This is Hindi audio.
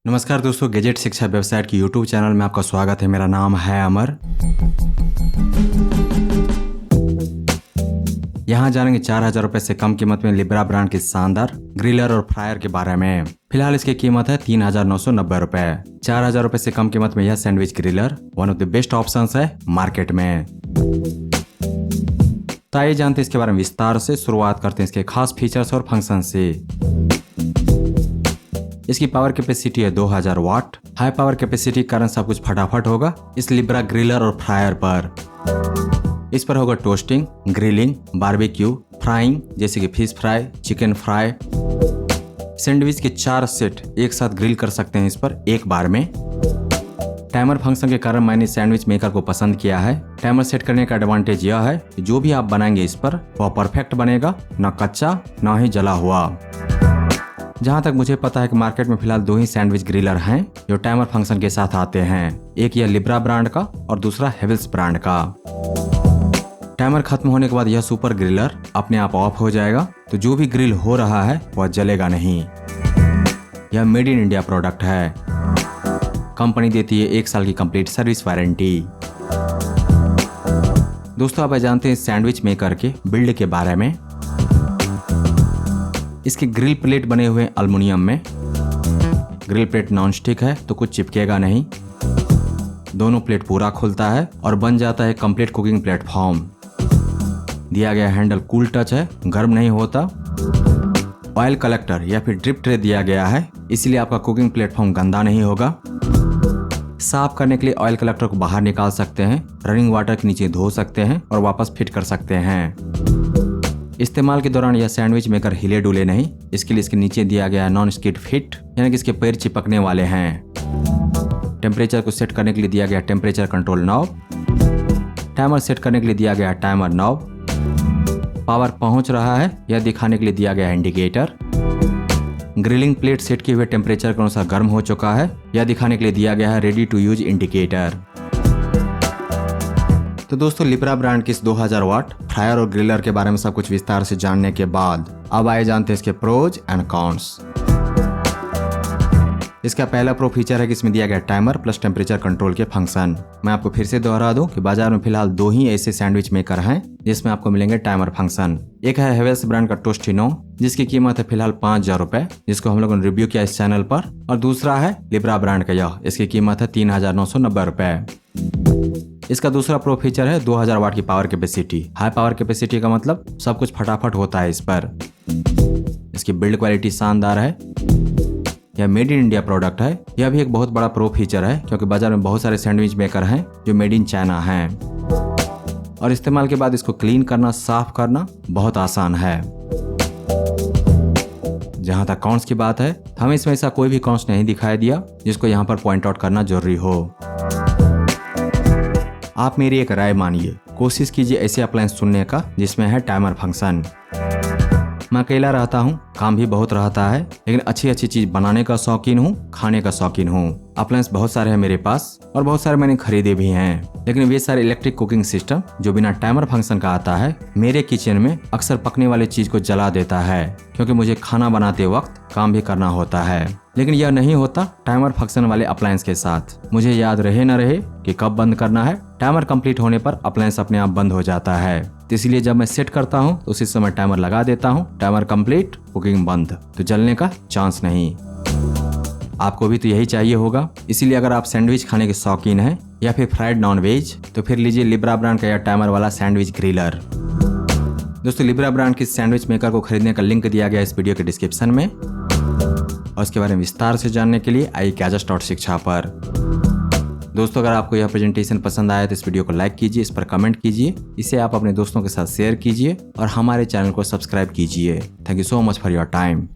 नमस्कार दोस्तों, गैजेट शिक्षा वेबसाइट की यूट्यूब चैनल में आपका स्वागत है। मेरा नाम है अमर। यहाँ जानेंगे 4,000 रुपए से कम कीमत में लिब्रा ब्रांड की शानदार ग्रिलर और फ्रायर के बारे में। फिलहाल इसकी कीमत है 3,990 रुपए। 4,000 रुपए से कम कीमत में यह sandwich griller one of the best options है मार्केट में। तो आइए जानते हैं इसके बारे में विस्तार से। शुरुआत करते हैं इसके खास फीचर्स और फंक्शन से। इसकी पावर कैपेसिटी है 2000 वाट। हाई पावर कैपेसिटी के कारण सब कुछ फटाफट होगा इस लिब्रा ग्रिलर और फ्रायर पर। इस पर होगा टोस्टिंग, ग्रिलिंग, बारबेक्यू, फ्राइंग जैसे कि fish fry, chicken fry. Sandwich के 4 सेट एक साथ ग्रिल कर सकते हैं इस पर एक बार में। टाइमर फंक्शन के कारण मैंने सैंडविच मेकर को पसंद किया है। टाइमर सेट करने का एडवांटेज यह है कि जो भी आप बनाएंगे इस पर वह परफेक्ट बनेगा, न कच्चा न ही जला हुआ। जहां तक मुझे पता है कि मार्केट में फिलहाल 2 ही सैंडविच ग्रिलर हैं जो टाइमर फंक्शन के साथ आते हैं। एक यह लिब्रा ब्रांड का और दूसरा हेवेल्स ब्रांड का। टाइमर खत्म होने के बाद यह सुपर ग्रिलर अपने आप ऑफ हो जाएगा, तो जो भी ग्रिल हो रहा है वह जलेगा नहीं। यह मेड इन इंडिया प्रोडक्ट है। कंपनी देती है 1 साल की कंप्लीट सर्विस वारंटी। दोस्तों, आप जानते हैं सैंडविच मेकर के बिल्ड के बारे में। इसके ग्रिल प्लेट बने हुए एल्युमिनियम में। ग्रिल प्लेट नॉन स्टिक है तो कुछ चिपकेगा नहीं। दोनों प्लेट पूरा खुलता है और बन जाता है कंप्लीट कुकिंग प्लेटफॉर्म। दिया गया हैंडल कूल टच है, गर्म नहीं होता। ऑयल कलेक्टर या फिर ड्रिप ट्रे दिया गया है, इसलिए आपका कुकिंग प्लेटफॉर्म गंदा नहीं होगा। साफ करने के लिए ऑयल कलेक्टर को बाहर निकाल सकते हैं, रनिंग वाटर के नीचे धो सकते हैं और वापस फिट कर सकते हैं। इस्तेमाल के दौरान यह सैंडविच मेकर हिले डुले नहीं, इसके लिए इसके नीचे दिया गया है नॉन स्किड फिट, यानी कि इसके पैर चिपकने वाले हैं। टेम्परेचर को सेट करने के लिए दिया गया temperature control knob. Timer set करने के लिए दिया गया टाइमर नॉब। पावर पहुंच रहा है यह दिखाने के लिए दिया गया इंडिकेटर। ग्रिलिंग प्लेट सेट किए हुए टेम्परेचर के अनुसार गर्म हो चुका है यह दिखाने के लिए दिया गया है रेडी टू यूज इंडिकेटर। तो दोस्तों, लिब्रा ब्रांड की इस 2000 वाट फ्रायर और ग्रिलर के बारे में सब कुछ विस्तार से जानने के बाद अब आइए जानते हैं इसके प्रोज एंड कॉन्स। इसका पहला प्रो फीचर है कि इसमें दिया गया टाइमर प्लस टेम्परेचर कंट्रोल के फंक्शन। मैं आपको फिर से दोहरा दूं कि बाजार में फिलहाल 2 ही ऐसे सैंडविच मेकर हैं जिसमें आपको मिलेंगे टाइमर फंक्शन। एक है हेवेल्स ब्रांड का टोस्टिनो, जिसकी कीमत है फिलहाल 5,000 रुपए, जिसको हम लोगों ने रिव्यू किया इस चैनल पर। और दूसरा है लिब्रा ब्रांड का यह, इसकी कीमत है 3,990 रुपए। इसका दूसरा प्रो फीचर है 2000 वाट की power capacity. High power capacity का मतलब सब कुछ फटाफट होता है इस पर। इसकी बिल्ड क्वालिटी शानदार है। यह मेड इन इंडिया प्रोडक्ट है। यह भी एक बहुत बड़ा प्रो फीचर है क्योंकि बाजार में बहुत सारे सैंडविच मेकर हैं जो मेड इन चाइना हैं और इस्तेमाल के बाद इसको क्लीन करना, साफ करना बहुत आसान है। जहां तक कॉन्स की बात है, हमें इसमें ऐसा कोई भी कॉन्स नहीं दिखाई दिया जिसको यहाँ पर पॉइंट आउट करना जरूरी हो। आप मेरी एक राय मानिए, कोशिश कीजिए ऐसे अप्लायंस चुनने का जिसमें है टाइमर फंक्शन। मैं अकेला रहता हूँ, काम भी बहुत रहता है, लेकिन अच्छी चीज बनाने का शौकीन हूँ, खाने का शौकीन हूँ। अप्लायंस बहुत सारे हैं मेरे पास और बहुत सारे मैंने खरीदे भी हैं, लेकिन वे सारे इलेक्ट्रिक कुकिंग सिस्टम जो बिना टाइमर फंक्शन का आता है मेरे किचन में अक्सर पकने वाली चीज को जला देता है, क्योंकि मुझे खाना बनाते वक्त काम भी करना होता है। लेकिन यह नहीं होता टाइमर फंक्शन वाले अप्लायंस के साथ। मुझे याद रहे न रहे कि कब बंद करना है, टाइमर कंप्लीट होने पर अप्लायंस अपने आप बंद हो जाता है। तो इसलिए जब मैं सेट करता हूँ तो उसी समय टाइमर लगा देता हूँ। टाइमर कंप्लीट, कुकिंग बंद, तो जलने का चांस नहीं। आपको भी तो यही चाहिए होगा। इसीलिए अगर आप सैंडविच खाने के शौकीन हैं या फिर फ्राइड नॉन वेज, तो फिर लीजिए लिब्रा ब्रांड का यह टाइमर वाला सैंडविच ग्रिलर। दोस्तों, लिब्रा ब्रांड की सैंडविच मेकर को खरीदने का लिंक दिया गया इस वीडियो के डिस्क्रिप्शन में और इसके बारे में विस्तार से जानने के लिए आइए गैजेट्स.शिक्षा पर। दोस्तों, अगर आपको यह प्रेजेंटेशन पसंद आया तो इस वीडियो को लाइक कीजिए, इस पर कमेंट कीजिए, इसे आप अपने दोस्तों के साथ शेयर कीजिए और हमारे चैनल को सब्सक्राइब कीजिए। Thank you so much for your time.